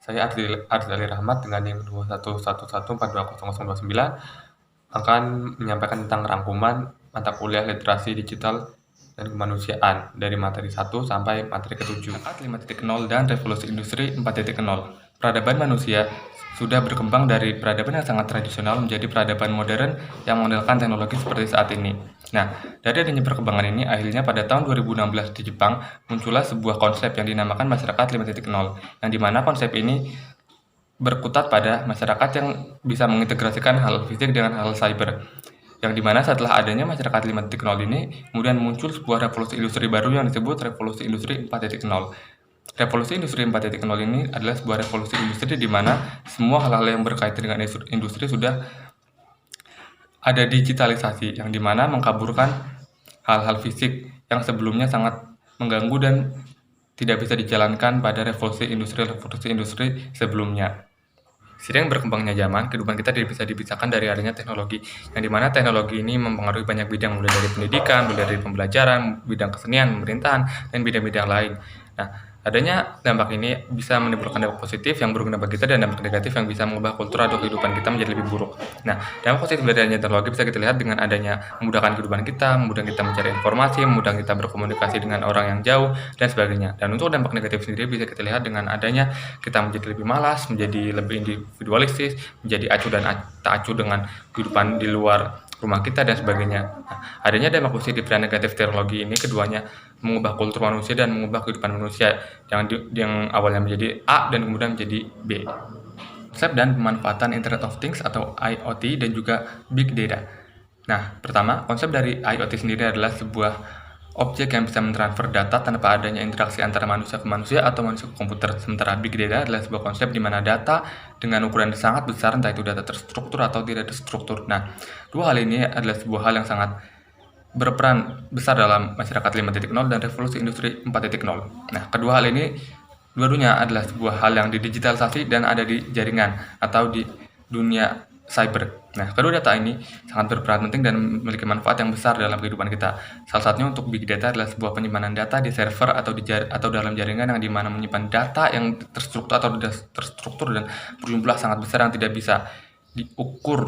Saya Ardhili Rahmat dengan NIM 2111420029 akan menyampaikan tentang rangkuman mata kuliah literasi digital dan kemanusiaan dari materi 1 sampai materi ke-7. Masyarakat 5.0 dan revolusi industri 4.0. Peradaban manusia sudah berkembang dari peradaban yang sangat tradisional menjadi peradaban modern yang mengandalkan teknologi seperti saat ini. Nah, dari adanya perkembangan ini, akhirnya pada tahun 2016 di Jepang muncullah sebuah konsep yang dinamakan masyarakat 5.0, yang dimana konsep ini berkutat pada masyarakat yang bisa mengintegrasikan hal fisik dengan hal cyber. Yang dimana setelah adanya masyarakat 5.0 ini, kemudian muncul sebuah revolusi industri baru yang disebut revolusi industri 4.0. Revolusi industri 4.0 ini adalah sebuah revolusi industri di mana semua hal-hal yang berkaitan dengan industri sudah ada digitalisasi, yang dimana mengkaburkan hal-hal fisik yang sebelumnya sangat mengganggu dan tidak bisa dijalankan pada revolusi industri sebelumnya. Seiring berkembangnya zaman, kehidupan kita tidak bisa dipisahkan dari adanya teknologi, yang dimana teknologi ini mempengaruhi banyak bidang, mulai dari pendidikan, mulai dari pembelajaran, bidang kesenian, pemerintahan, dan bidang-bidang lain. Nah, adanya dampak ini bisa menimbulkan dampak positif yang berguna bagi kita dan dampak negatif yang bisa mengubah kultur atau kehidupan kita menjadi lebih buruk. Nah, dampak positif dari adanya teknologi bisa kita lihat dengan adanya memudahkan kehidupan kita, memudahkan kita mencari informasi, memudahkan kita berkomunikasi dengan orang yang jauh, dan sebagainya. Dan untuk dampak negatif sendiri bisa kita lihat dengan adanya kita menjadi lebih malas, menjadi lebih individualistis, menjadi acuh dan tak acuh dengan kehidupan di luar rumah kita dan sebagainya. Nah, adanya dampak positif dan negatif teknologi ini keduanya mengubah kultur manusia dan mengubah kehidupan manusia yang awalnya menjadi A dan kemudian menjadi B. Konsep dan pemanfaatan Internet of Things atau IoT dan juga Big Data. Nah, pertama, konsep dari IoT sendiri adalah sebuah objek yang bisa mentransfer data tanpa adanya interaksi antara manusia ke manusia atau manusia ke komputer. Sementara Big Data adalah sebuah konsep di mana data dengan ukuran sangat besar, entah itu data terstruktur atau tidak terstruktur. Nah, dua hal ini adalah sebuah hal yang sangat berperan besar dalam masyarakat 5.0 dan revolusi industri 4.0. Nah, kedua hal ini dua-duanya adalah sebuah hal yang didigitalisasi dan ada di jaringan atau di dunia cyber. Nah, kedua data ini sangat berperan penting dan memiliki manfaat yang besar dalam kehidupan kita. Salah satunya untuk Big Data adalah sebuah penyimpanan data di server atau dalam jaringan yang dimana menyimpan data yang terstruktur dan berjumlah sangat besar yang tidak bisa diukur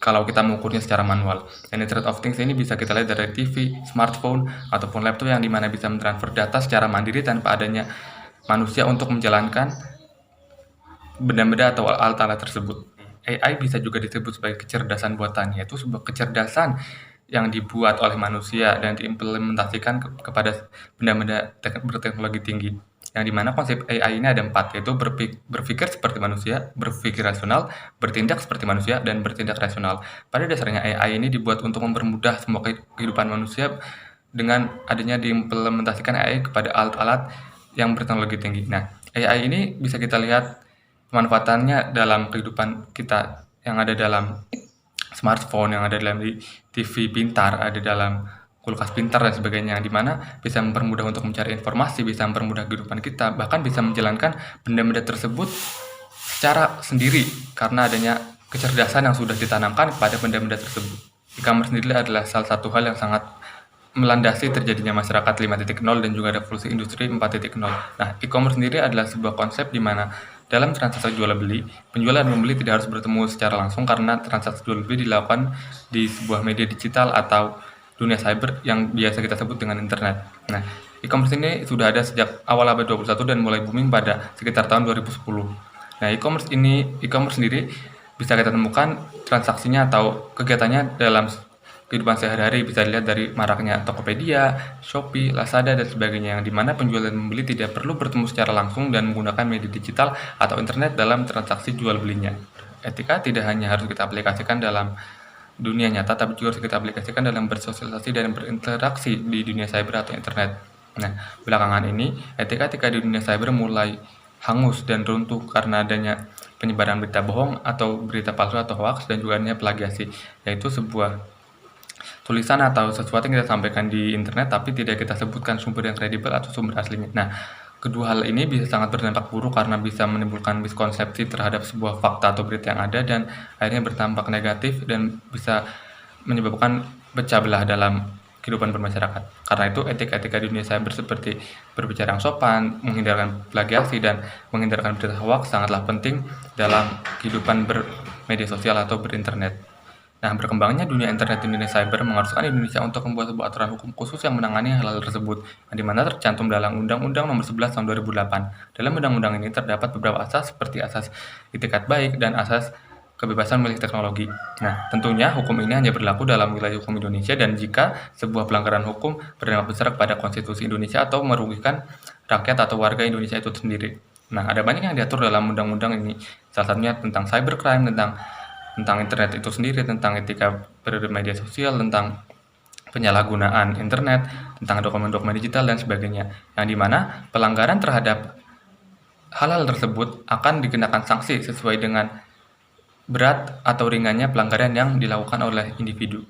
kalau kita mengukurnya secara manual. Dan Internet of Things ini bisa kita lihat dari TV, smartphone, ataupun laptop yang dimana bisa mentransfer data secara mandiri tanpa adanya manusia untuk menjalankan benda-benda atau alat-alat tersebut. AI bisa juga disebut sebagai kecerdasan buatan, yaitu sebuah kecerdasan yang dibuat oleh manusia dan diimplementasikan kepada benda-benda berteknologi tinggi. Yang dimana konsep AI ini ada 4, yaitu berpikir seperti manusia, berpikir rasional, bertindak seperti manusia, dan bertindak rasional. Pada dasarnya AI ini dibuat untuk mempermudah semua kehidupan manusia dengan adanya diimplementasikan AI kepada alat-alat yang berteknologi tinggi. Nah, AI ini bisa kita lihat pemanfaatannya dalam kehidupan kita yang ada dalam smartphone, yang ada dalam TV pintar, ada dalam kulkas pintar dan sebagainya, yang dimana bisa mempermudah untuk mencari informasi, bisa mempermudah kehidupan kita, bahkan bisa menjalankan benda-benda tersebut secara sendiri karena adanya kecerdasan yang sudah ditanamkan pada benda-benda tersebut. E-commerce sendiri adalah salah satu hal yang sangat melandasi terjadinya masyarakat 5.0 dan juga revolusi industri 4.0. Nah, e-commerce sendiri adalah sebuah konsep di mana dalam transaksi jual beli, penjual dan pembeli tidak harus bertemu secara langsung karena transaksi jual beli dilakukan di sebuah media digital atau dunia cyber yang biasa kita sebut dengan internet. Nah, e-commerce ini sudah ada sejak awal abad 21 dan mulai booming pada sekitar tahun 2010. Nah, e-commerce sendiri bisa kita temukan transaksinya atau kegiatannya dalam kehidupan sehari-hari, bisa dilihat dari maraknya Tokopedia, Shopee, Lazada, dan sebagainya, yang dimana penjual dan pembeli tidak perlu bertemu secara langsung dan menggunakan media digital atau internet dalam transaksi jual belinya. Etika tidak hanya harus kita aplikasikan dalam dunia nyata, tapi juga harus kita aplikasikan dalam bersosialisasi dan berinteraksi di dunia cyber atau internet. Nah, belakangan ini, etika di dunia cyber mulai hangus dan runtuh karena adanya penyebaran berita bohong atau berita palsu atau hoax, dan juga adanya plagiasi, yaitu sebuah tulisan atau sesuatu yang kita sampaikan di internet tapi tidak kita sebutkan sumber yang kredibel atau sumber aslinya. Nah, kedua hal ini bisa sangat berdampak buruk karena bisa menimbulkan miskonsepsi terhadap sebuah fakta atau berita yang ada dan akhirnya berdampak negatif dan bisa menyebabkan pecah belah dalam kehidupan bermasyarakat. Karena itu etika-etika di dunia cyber seperti berbicara yang sopan, menghindarkan plagiasi, dan menghindarkan berita hoax sangatlah penting dalam kehidupan bermedia sosial atau berinternet. Nah, berkembangnya dunia internet dan dunia cyber mengharuskan Indonesia untuk membuat sebuah aturan hukum khusus yang menangani hal-hal tersebut, yang di mana tercantum dalam Undang-Undang Nomor 11 Tahun 2008. Dalam undang-undang ini terdapat beberapa asas seperti asas itikat baik dan asas kebebasan memilih teknologi. Nah, tentunya hukum ini hanya berlaku dalam wilayah hukum Indonesia dan jika sebuah pelanggaran hukum berdampak besar kepada konstitusi Indonesia atau merugikan rakyat atau warga Indonesia itu sendiri. Nah, ada banyak yang diatur dalam undang-undang ini. Salah satunya tentang cybercrime, tentang internet itu sendiri, tentang etika bermedia sosial, tentang penyalahgunaan internet, tentang dokumen-dokumen digital, dan sebagainya. Yang dimana pelanggaran terhadap hal-hal tersebut akan dikenakan sanksi sesuai dengan berat atau ringannya pelanggaran yang dilakukan oleh individu.